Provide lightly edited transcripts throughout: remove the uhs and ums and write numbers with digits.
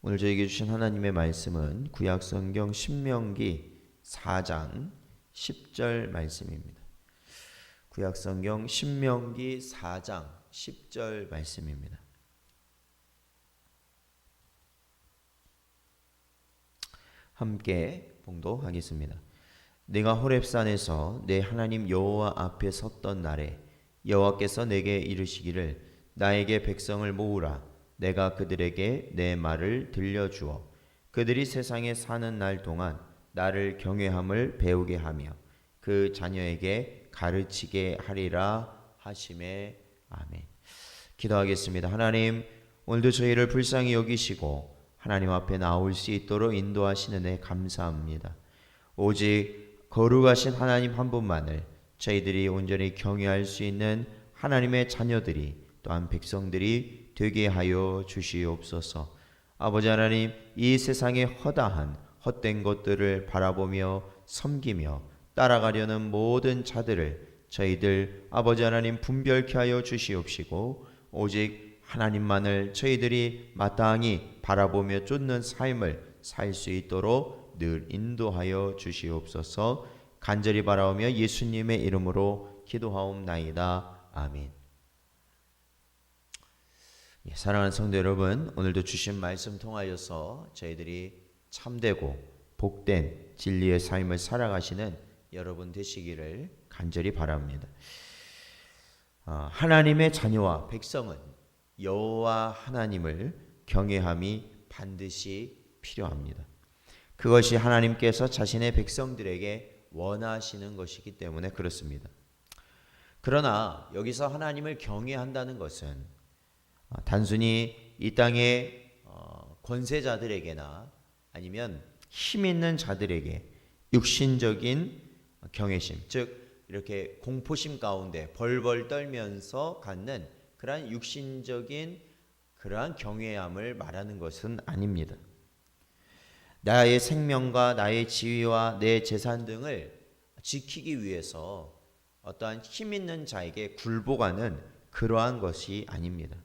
오늘 저에게 주신 하나님의 말씀은 구약성경 신명기 4장 10절 말씀입니다. 구약성경 신명기 4장 10절 말씀입니다. 함께 봉독하겠습니다. 내가 호렙산에서 내 하나님 여호와 앞에 섰던 날에 여호와께서 내게 이르시기를 나에게 백성을 모으라. 내가 그들에게 내 말을 들려주어 그들이 세상에 사는 날 동안 나를 경외함을 배우게 하며 그 자녀에게 가르치게 하리라 하시매. 아멘. 기도하겠습니다. 하나님, 오늘도 저희를 불쌍히 여기시고 하나님 앞에 나올 수 있도록 인도하시는 애 감사합니다. 오직 거룩하신 하나님 한 분만을 저희들이 온전히 경외할 수 있는 하나님의 자녀들이 또한 백성들이 되게 하여 주시옵소서. 아버지 하나님, 이 세상의 허다한 헛된 것들을 바라보며 섬기며 따라가려는 모든 자들을 저희들 아버지 하나님 분별케 하여 주시옵시고 오직 하나님만을 저희들이 마땅히 바라보며 쫓는 삶을 살 수 있도록 늘 인도하여 주시옵소서. 간절히 바라오며 예수님의 이름으로 기도하옵나이다. 아멘. 사랑하는 성도 여러분, 오늘도 주신 말씀 통하여서 저희들이 참되고 복된 진리의 삶을 살아가시는 여러분 되시기를 간절히 바랍니다. 하나님의 자녀와 백성은 여호와 하나님을 경외함이 반드시 필요합니다. 그것이 하나님께서 자신의 백성들에게 원하시는 것이기 때문에 그렇습니다. 그러나 여기서 하나님을 경외한다는 것은 단순히 이 땅의 권세자들에게나 아니면 힘 있는 자들에게 육신적인 경외심, 즉 이렇게 공포심 가운데 벌벌 떨면서 갖는 그러한 육신적인 그러한 경외함을 말하는 것은 아닙니다. 나의 생명과 나의 지위와 내 재산 등을 지키기 위해서 어떠한 힘 있는 자에게 굴복하는 그러한 것이 아닙니다.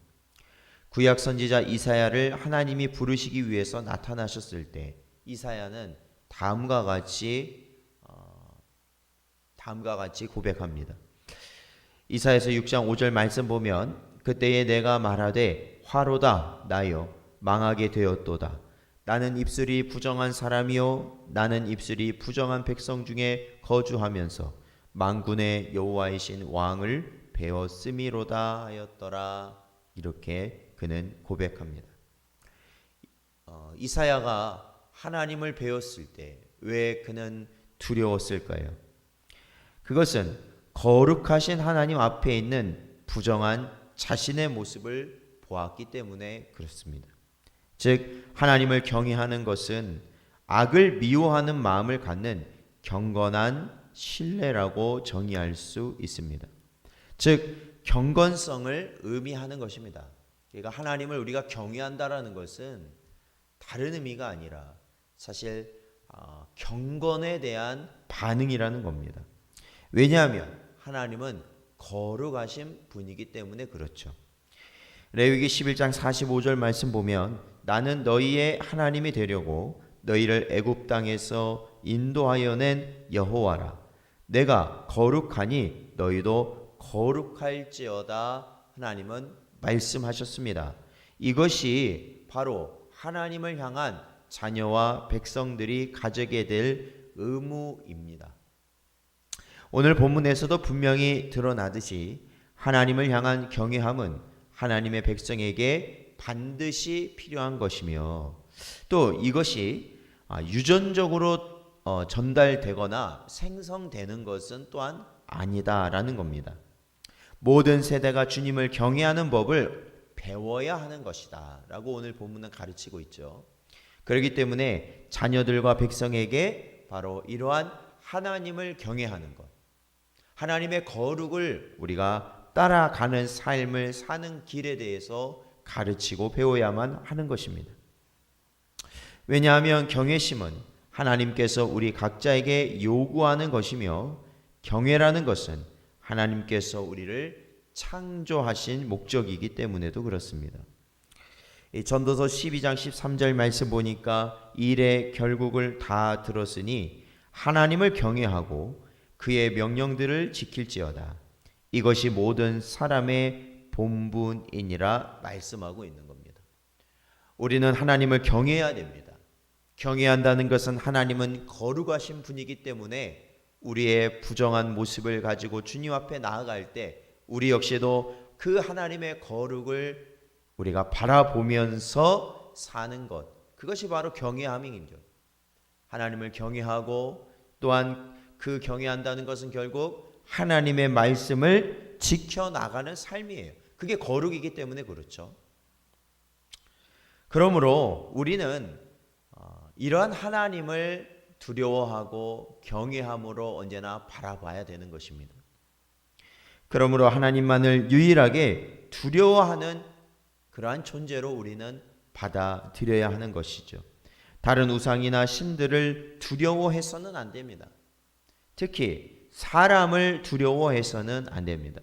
구약 선지자 이사야를 하나님이 부르시기 위해서 나타나셨을 때 이사야는 다음과 같이 고백합니다. 이사야서 6장 5절 말씀 보면 그때에 내가 말하되 화로다 나여 망하게 되었도다. 나는 입술이 부정한 사람이요 나는 입술이 부정한 백성 중에 거주하면서 만군의 여호와이신 왕을 배웠음이로다 하였더라. 이렇게 그는 고백합니다. 이사야가 하나님을 배웠을 때 왜 그는 두려웠을까요? 그것은 거룩하신 하나님 앞에 있는 부정한 자신의 모습을 보았기 때문에 그렇습니다. 즉 하나님을 경외하는 것은 악을 미워하는 마음을 갖는 경건한 신뢰라고 정의할 수 있습니다. 즉 경건성을 의미하는 것입니다. 그러니까 하나님을 우리가 경외한다라는 것은 다른 의미가 아니라 사실 경건에 대한 반응이라는 겁니다. 왜냐하면 하나님은 거룩하신 분이기 때문에 그렇죠. 레위기 11장 45절 말씀 보면 나는 너희의 하나님이 되려고 너희를 애굽 땅에서 인도하여 낸 여호와라. 내가 거룩하니 너희도 거룩할지어다. 하나님은 말씀하셨습니다. 이것이 바로 하나님을 향한 자녀와 백성들이 가지게 될 의무입니다. 오늘 본문에서도 분명히 드러나듯이 하나님을 향한 경외함은 하나님의 백성에게 반드시 필요한 것이며 또 이것이 유전적으로 전달되거나 생성되는 것은 또한 아니다라는 겁니다. 모든 세대가 주님을 경외하는 법을 배워야 하는 것이다 라고 오늘 본문은 가르치고 있죠. 그렇기 때문에 자녀들과 백성에게 바로 이러한 하나님을 경외하는 것, 하나님의 거룩을 우리가 따라가는 삶을 사는 길에 대해서 가르치고 배워야만 하는 것입니다. 왜냐하면 경외심은 하나님께서 우리 각자에게 요구하는 것이며 경외라는 것은 하나님께서 우리를 창조하신 목적이기 때문에도 그렇습니다. 이 전도서 12장 13절 말씀 보니까 일의 결국을 다 들었으니 하나님을 경외하고 그의 명령들을 지킬지어다. 이것이 모든 사람의 본분이니라 말씀하고 있는 겁니다. 우리는 하나님을 경외해야 됩니다. 경외한다는 것은 하나님은 거룩하신 분이기 때문에 우리의 부정한 모습을 가지고 주님 앞에 나아갈 때 우리 역시도 그 하나님의 거룩을 우리가 바라보면서 사는 것, 그것이 바로 경외함이죠. 하나님을 경외하고 또한 그 경외한다는 것은 결국 하나님의 말씀을 지켜나가는 삶이에요. 그게 거룩이기 때문에 그렇죠. 그러므로 우리는 이러한 하나님을 두려워하고 경외함으로 언제나 바라봐야 되는 것입니다. 그러므로 하나님만을 유일하게 두려워하는 그러한 존재로 우리는 받아들여야 하는 것이죠. 다른 우상이나 신들을 두려워해서는 안 됩니다. 특히 사람을 두려워해서는 안 됩니다.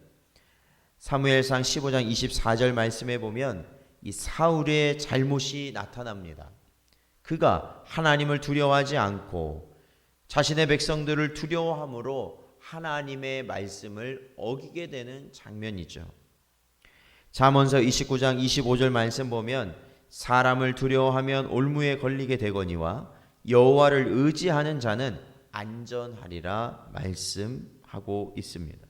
사무엘상 15장 24절 말씀에 보면 이 사울의 잘못이 나타납니다. 그가 하나님을 두려워하지 않고 자신의 백성들을 두려워함으로 하나님의 말씀을 어기게 되는 장면이죠. 잠언서 29장 25절 말씀 보면 사람을 두려워하면 올무에 걸리게 되거니와 여호와를 의지하는 자는 안전하리라 말씀하고 있습니다.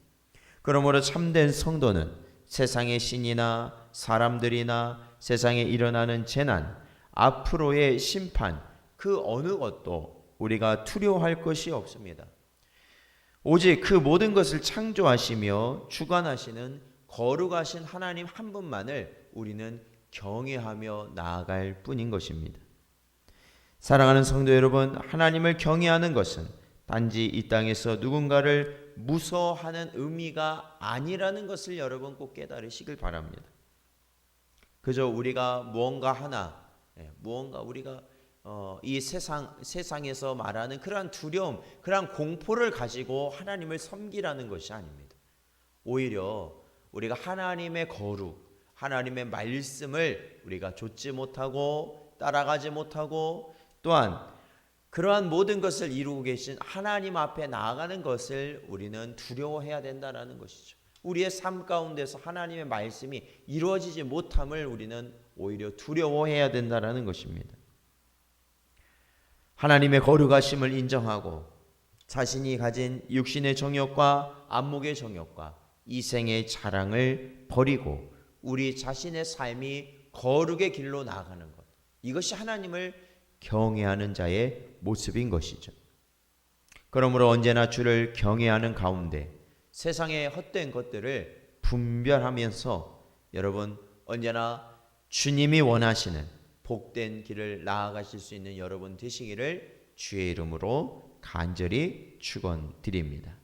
그러므로 참된 성도는 세상의 신이나 사람들이나 세상에 일어나는 재난, 앞으로의 심판, 그 어느 것도 우리가 두려워할 것이 없습니다. 오직 그 모든 것을 창조하시며 주관하시는 거룩하신 하나님 한 분만을 우리는 경외하며 나아갈 뿐인 것입니다. 사랑하는 성도 여러분, 하나님을 경외하는 것은 단지 이 땅에서 누군가를 무서워하는 의미가 아니라는 것을 여러분 꼭 깨달으시길 바랍니다. 그저 우리가 무언가 하나, 무언가 우리가 이 세상에서 말하는 그러한 두려움, 그러한 공포를 가지고 하나님을 섬기라는 것이 아닙니다. 오히려 우리가 하나님의 거룩, 하나님의 말씀을 우리가 좇지 못하고 따라가지 못하고 또한 그러한 모든 것을 이루고 계신 하나님 앞에 나아가는 것을 우리는 두려워해야 된다는 것이죠. 우리의 삶 가운데서 하나님의 말씀이 이루어지지 못함을 우리는 오히려 두려워해야 된다는 것입니다. 하나님의 거룩하심을 인정하고 자신이 가진 육신의 정욕과 안목의 정욕과 이생의 자랑을 버리고 우리 자신의 삶이 거룩의 길로 나아가는 것, 이것이 하나님을 경외하는 자의 모습인 것이죠. 그러므로 언제나 주를 경외하는 가운데 세상의 헛된 것들을 분별하면서 여러분 언제나 주님이 원하시는 복된 길을 나아가실 수 있는 여러분 되시기를 주의 이름으로 간절히 축원드립니다.